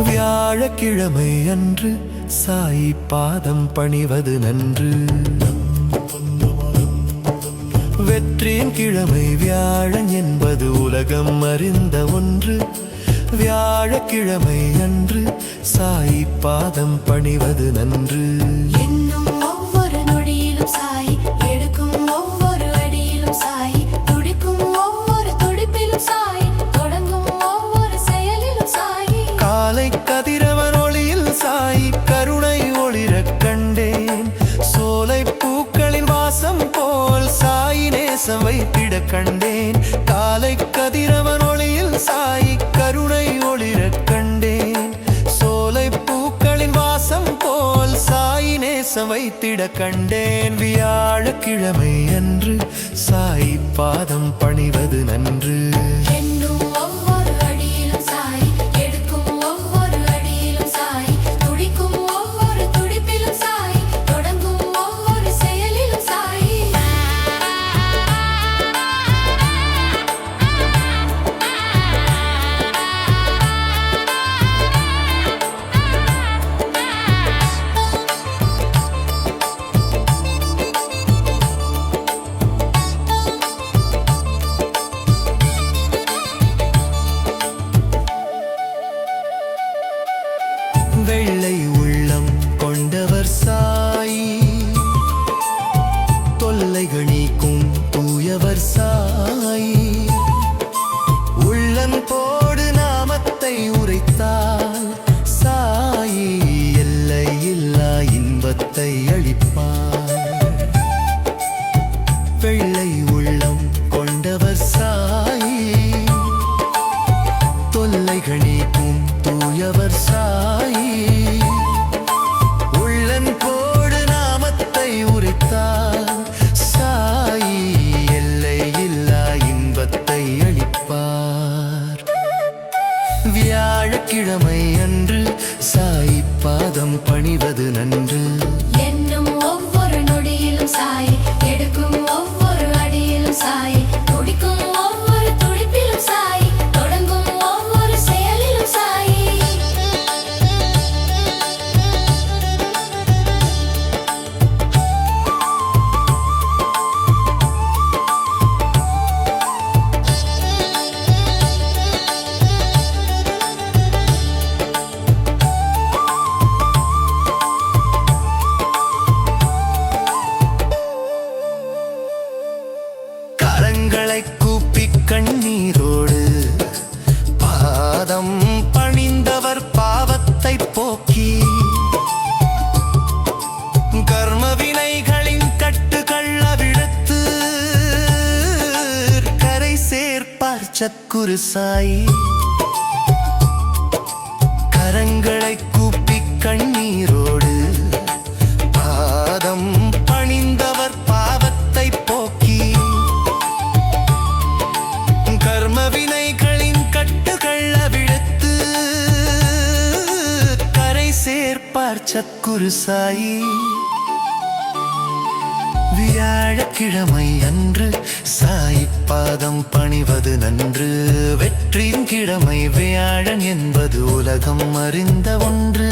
வியாழக்கிழமை அன்று சாயி பாதம் பணிவது நன்று. வெற்றியின் கிழமை வியாழன் என்பது உலகம் அறிந்த ஒன்று. வியாழக்கிழமை அன்று சாயி பாதம் பணிவது நன்று. காலை கதிரவன் ஒளியில் சாயி கருணை ஒளிரக் கண்டேன். சோலை பூக்களின் வாசம் போல் சாயி நேசம் வைத்திட கண்டேன். காலை கதிரவன் ஒளியில் சாயி கருணை ஒளிரக் கண்டேன். சோலை பூக்களின் வாசம் போல் சாயி நேசம் வைத்திட கண்டேன். வியாழக்கிழமை அன்று சாயி பாதம் பணிவது நன்று. வெள்ளை உள்ளம் கொண்டவர் சாயி, தொல்லைகள் நீக்கும் தூயவர் சாயி. உள்ளம் போடு நாமத்தை உரைத்தால் சாயி எல்லை இல்லா இன்பத்தை அளிப்பார். வெள்ளை உள்ளம் கொண்டவர் சாயி, தொல்லைகள் நீக்கும் தூயவர் சாயி. உள்ளன் போடு நாமத்தை உரைத்தால் சாயி எல்லை இல்லா இன்பத்தை அளிப்பார். வியாழக்கிழமை அன்று சாயி பாதம் பணிவது நன்று. ஒவ்வொரு நொடியிலும் சாயி, எடுக்கும் ஒவ்வொரு அடியிலும் சாயி, துடிக்கும் ஒவ்வொரு துடிப்பிலும் சாயி, தொடங்கும் ஒவ்வொரு செயலிலும் சாயி. கரங்களை கூப்பி கண்ணீரோடு பாதம் பணிந்தவர் பாவத்தை போக்கி, கர்ம வினைகளின் கட்டுகள் அவிழ்த்து கரை சேர்ப்பார் சத்குரு சாயி. கரங்களை கூப்பி கண்ணீரோடு பாதம் பணிந்தவர் பாவத்தை போக்கி, கர்ம வினைகளின் கட்டுகள் அவிழ்த்து கரை சேர்ப்பார் சத்குரு சாயி. வியாழக்கிழமை அன்று சாயி பாதம் பணிவது நன்று. வெற்றியின் கிழமை வியாழன் என்பது உலகம் அறிந்த ஒன்று.